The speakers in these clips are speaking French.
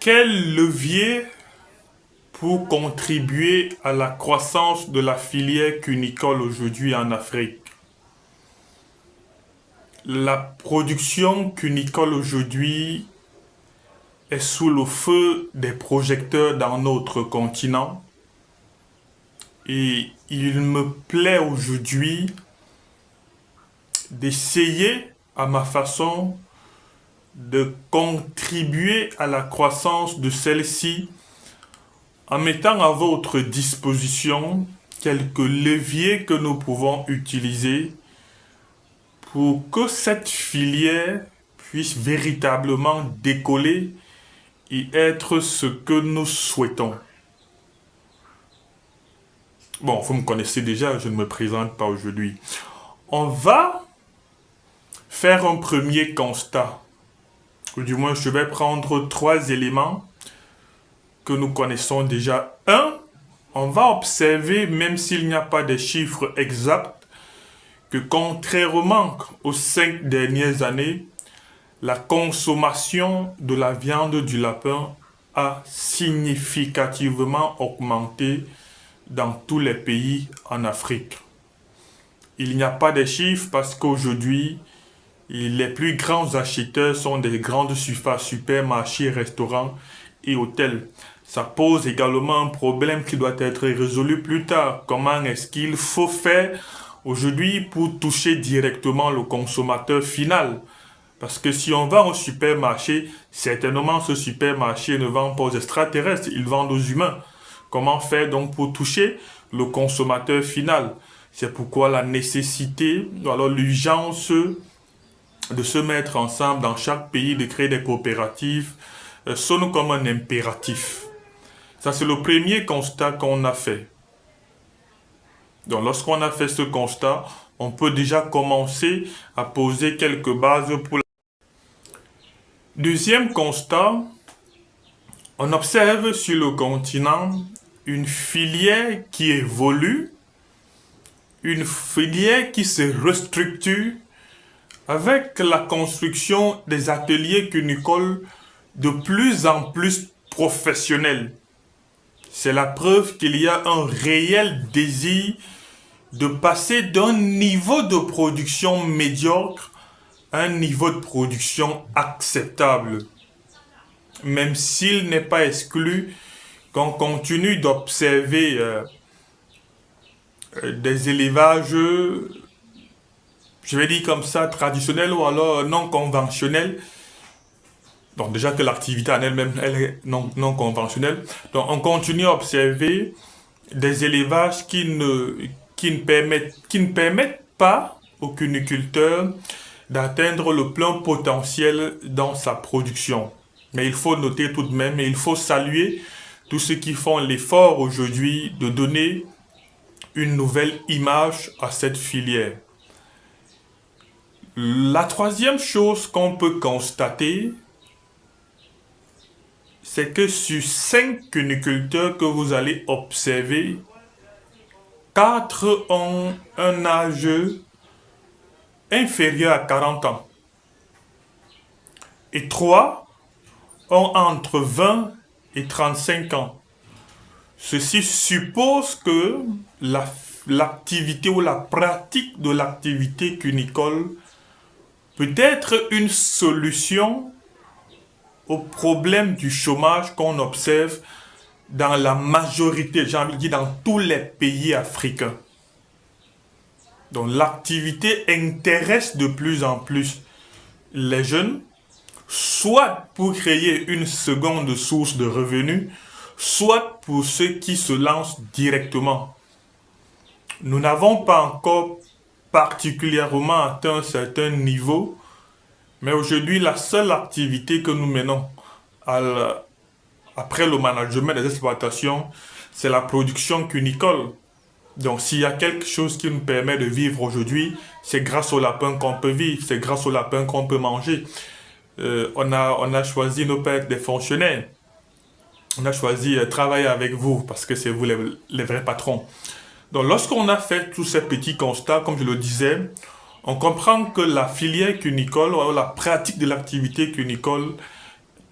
Quel levier pour contribuer à la croissance de la filière cunicole aujourd'hui en Afrique? La production cunicole aujourd'hui est sous le feu des projecteurs dans notre continent et il me plaît aujourd'hui d'essayer à ma façon de contribuer à la croissance de celle-ci en mettant à votre disposition quelques leviers que nous pouvons utiliser pour que cette filière puisse véritablement décoller et être ce que nous souhaitons. Bon, vous me connaissez déjà, je ne me présente pas aujourd'hui. On va faire un premier constat. Ou du moins, je vais prendre 3 éléments que nous connaissons déjà. On va observer, même s'il n'y a pas de chiffres exacts, que contrairement aux 5 dernières années, la consommation de la viande du lapin a significativement augmenté dans tous les pays en Afrique. Il n'y a pas de chiffres parce qu'aujourd'hui, les plus grands acheteurs sont des grandes surfaces, supermarchés, restaurants et hôtels. Ça pose également un problème qui doit être résolu plus tard. Comment est-ce qu'il faut faire aujourd'hui pour toucher directement le consommateur final? Parce que si on va au supermarché, certainement ce supermarché ne vend pas aux extraterrestres, il vend aux humains. Comment faire donc pour toucher le consommateur final? C'est pourquoi la nécessité, alors l'urgence de se mettre ensemble dans chaque pays, de créer des coopératives, sonne comme un impératif. Ça, c'est le premier constat qu'on a fait. Donc, lorsqu'on a fait ce constat, on peut déjà commencer à poser quelques bases pour la... Deuxième constat, on observe sur le continent une filière qui évolue, une filière qui se restructure avec la construction des ateliers cunicoles de plus en plus professionnels. C'est la preuve qu'il y a un réel désir de passer d'un niveau de production médiocre à un niveau de production acceptable. Même s'il n'est pas exclu qu'on continue d'observer des élevages, je vais dire comme ça, traditionnels ou alors non conventionnels. Donc déjà que l'activité en elle-même, elle est non conventionnelle. Donc on continue à observer des élevages qui ne permettent pas au cuniculteur d'atteindre le plein potentiel dans sa production. Mais il faut noter tout de même, et il faut saluer tous ceux qui font l'effort aujourd'hui de donner une nouvelle image à cette filière. La troisième chose qu'on peut constater, c'est que sur 5 cuniculteurs que vous allez observer, 4 ont un âge inférieur à 40 ans. Et 3 ont entre 20 et 35 ans. Ceci suppose que l'activité ou la pratique de l'activité cunicole peut être une solution au problème du chômage qu'on observe dans la majorité, j'ai envie de dire dans tous les pays africains. Donc l'activité intéresse de plus en plus les jeunes, soit pour créer une seconde source de revenus, soit pour ceux qui se lancent directement. Nous n'avons pas encore particulièrement atteint un certain niveau, mais aujourd'hui, la seule activité que nous menons après le management des exploitations, c'est la production cunicole. Donc, s'il y a quelque chose qui nous permet de vivre aujourd'hui, c'est grâce au lapin qu'on peut vivre, c'est grâce au lapin qu'on peut manger. On a choisi ne pas être des fonctionnaires. On a choisi travailler avec vous parce que c'est vous les vrais patrons. Donc, lorsqu'on a fait tous ces petits constats, comme je le disais, on comprend que la filière cunicole, ou la pratique de l'activité cunicole,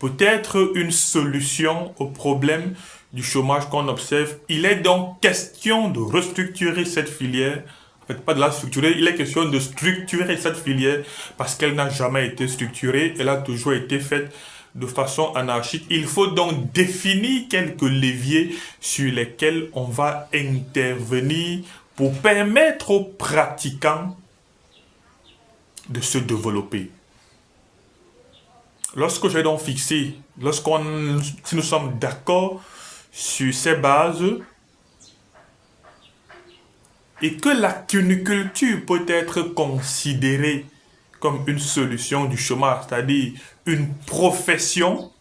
peut être une solution au problème du chômage qu'on observe. Il est donc question de restructurer cette filière. En fait, pas de la structurer, il est question de structurer cette filière parce qu'elle n'a jamais été structurée. Elle a toujours été faite de façon anarchique. Il faut donc définir quelques leviers sur lesquels on va intervenir pour permettre aux pratiquants de se développer. Lorsque j'ai donc fixé, si nous sommes d'accord sur ces bases, et que la cuniculture peut être considérée comme une solution du chômage, c'est-à-dire une profession,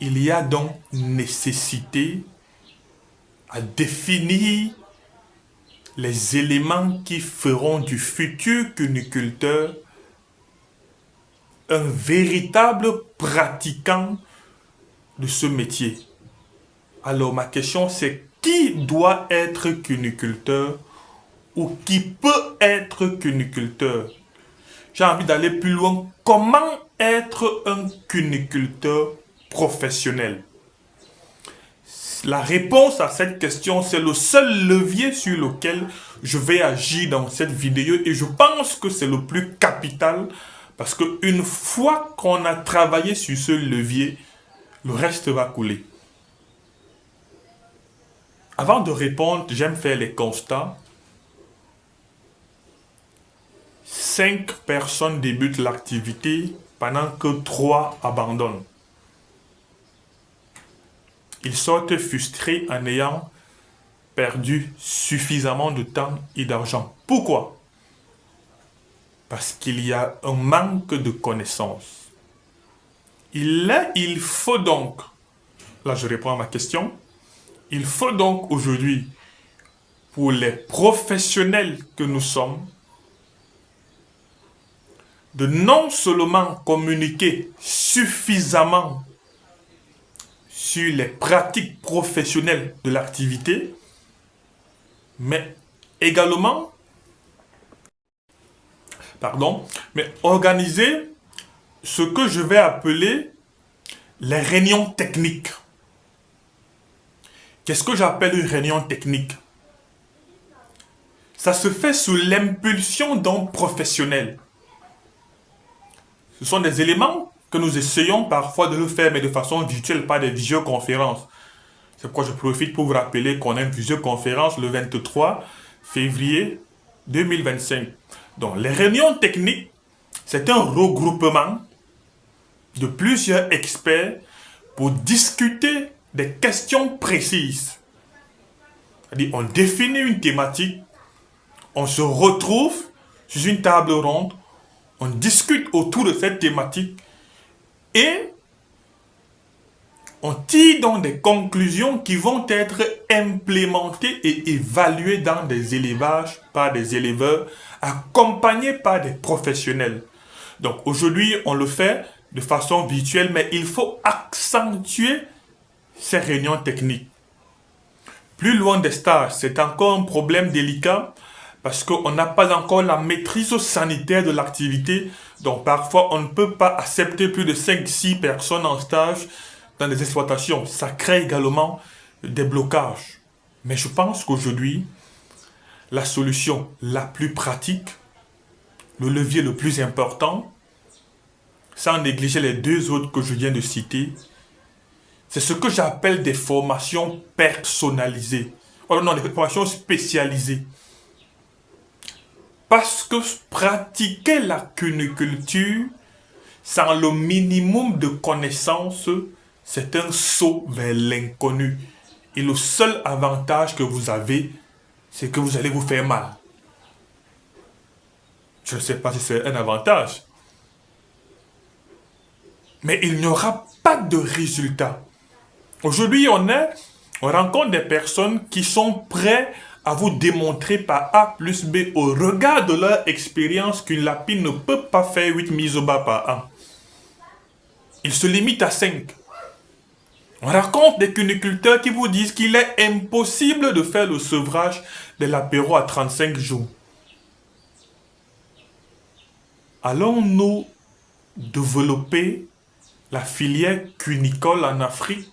il y a donc nécessité à définir les éléments qui feront du futur cuniculteur un véritable pratiquant de ce métier. Alors ma question c'est qui doit être cuniculteur ou qui peut être cuniculteur? J'ai envie d'aller plus loin. Comment être un cuniculteur professionnel? La réponse à cette question, c'est le seul levier sur lequel je vais agir dans cette vidéo et je pense que c'est le plus capital parce qu'une fois qu'on a travaillé sur ce levier, le reste va couler. Avant de répondre, j'aime faire les constats. 5 personnes débutent l'activité pendant que 3 abandonnent. Ils sortent frustrés en ayant perdu suffisamment de temps et d'argent. Pourquoi? Parce qu'il y a un manque de connaissances. Il faut donc, là je réponds à ma question, il faut donc aujourd'hui, pour les professionnels que nous sommes, de non seulement communiquer suffisamment sur les pratiques professionnelles de l'activité, mais également, organiser ce que je vais appeler les réunions techniques. Qu'est-ce que j'appelle une réunion technique? Ça se fait sous l'impulsion d'un professionnel. Ce sont des éléments que nous essayons parfois de le faire, mais de façon virtuelle, pas des visioconférences. C'est pourquoi je profite pour vous rappeler qu'on a une visioconférence le 23 février 2025. Donc, les réunions techniques, c'est un regroupement de plusieurs experts pour discuter des questions précises. C'est-à-dire, on définit une thématique, on se retrouve sur une table ronde, on discute autour de cette thématique et on tire donc des conclusions qui vont être implémentées et évaluées dans des élevages par des éleveurs, accompagnés par des professionnels. Donc aujourd'hui, on le fait de façon virtuelle, mais il faut accentuer ces réunions techniques. Plus loin des stages, c'est encore un problème délicat parce qu'on n'a pas encore la maîtrise sanitaire de l'activité. Donc parfois, on ne peut pas accepter plus de 5-6 personnes en stage dans les exploitations. Ça crée également des blocages. Mais je pense qu'aujourd'hui, la solution la plus pratique, le levier le plus important, sans négliger les 2 autres que je viens de citer, c'est ce que j'appelle des formations personnalisées. Oh non, des formations spécialisées. Parce que pratiquer la cuniculture sans le minimum de connaissances, c'est un saut vers l'inconnu. Et le seul avantage que vous avez, c'est que vous allez vous faire mal. Je ne sais pas si c'est un avantage. Mais il n'y aura pas de résultat. Aujourd'hui, on rencontre des personnes qui sont prêtes à vous démontrer par A plus B au regard de leur expérience qu'une lapine ne peut pas faire 8 mises au bas par an. Ils se limitent à 5. On rencontre des cuniculteurs qui vous disent qu'il est impossible de faire le sevrage de l'apéro à 35 jours. Allons-nous développer la filière cunicole en Afrique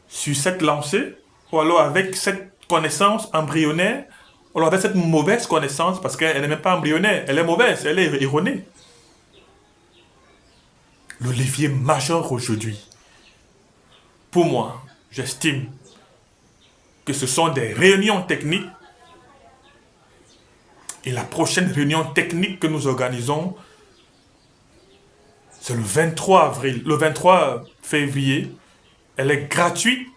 sur cette lancée, ou alors avec cette connaissance embryonnaire, ou alors avec cette mauvaise connaissance, parce qu'elle n'est même pas embryonnaire, elle est mauvaise, elle est erronée. Le levier majeur aujourd'hui, pour moi, j'estime que ce sont des réunions techniques, et la prochaine réunion technique que nous organisons, c'est le 23 avril, le 23 février. Elle est gratuite.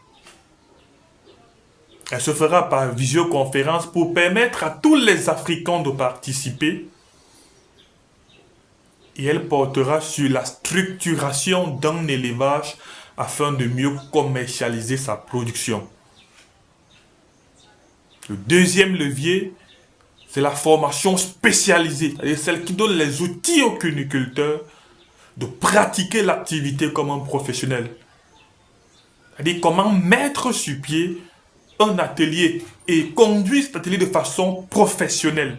Elle se fera par visioconférence pour permettre à tous les Africains de participer. Et elle portera sur la structuration d'un élevage afin de mieux commercialiser sa production. Le deuxième levier, c'est la formation spécialisée, c'est-à-dire celle qui donne les outils aux cuniculteurs de pratiquer l'activité comme un professionnel. C'est-à-dire comment mettre sur pied un atelier et conduire cet atelier de façon professionnelle.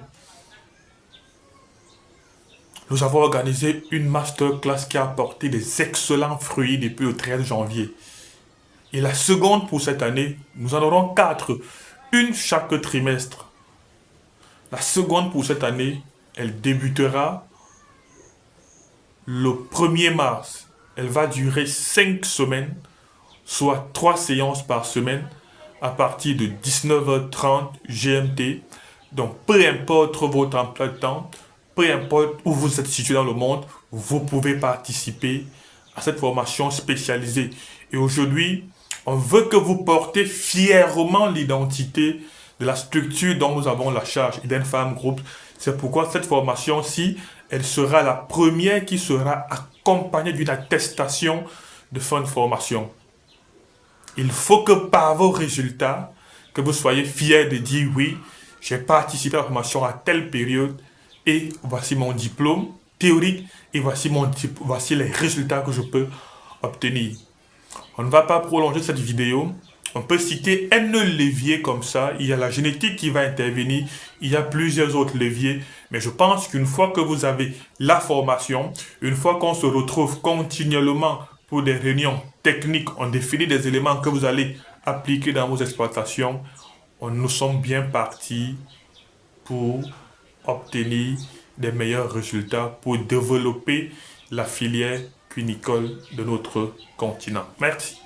Nous avons organisé une masterclass qui a apporté des excellents fruits depuis le 13 janvier. Et la seconde pour cette année, nous en aurons 4, une chaque trimestre. La seconde pour cette année, elle débutera le 1er mars. Elle va durer 5 semaines, soit 3 séances par semaine, à partir de 19h30 GMT. Donc, peu importe votre emploi de temps, peu importe où vous êtes situé dans le monde, vous pouvez participer à cette formation spécialisée. Et aujourd'hui, on veut que vous portez fièrement l'identité de la structure dont nous avons la charge, Eden Farm Group. C'est pourquoi cette formation-ci, elle sera la première qui sera accompagnée d'une attestation de fin de formation. Il faut que par vos résultats, que vous soyez fiers de dire oui, j'ai participé à la formation à telle période et voici mon diplôme théorique et voici les résultats que je peux obtenir. On ne va pas prolonger cette vidéo. On peut citer un levier comme ça. Il y a la génétique qui va intervenir. Il y a plusieurs autres leviers. Mais je pense qu'une fois que vous avez la formation, une fois qu'on se retrouve continuellement pour des réunions techniques, on définit des éléments que vous allez appliquer dans vos exploitations, nous sommes bien partis pour obtenir des meilleurs résultats, pour développer la filière cunicole de notre continent. Merci.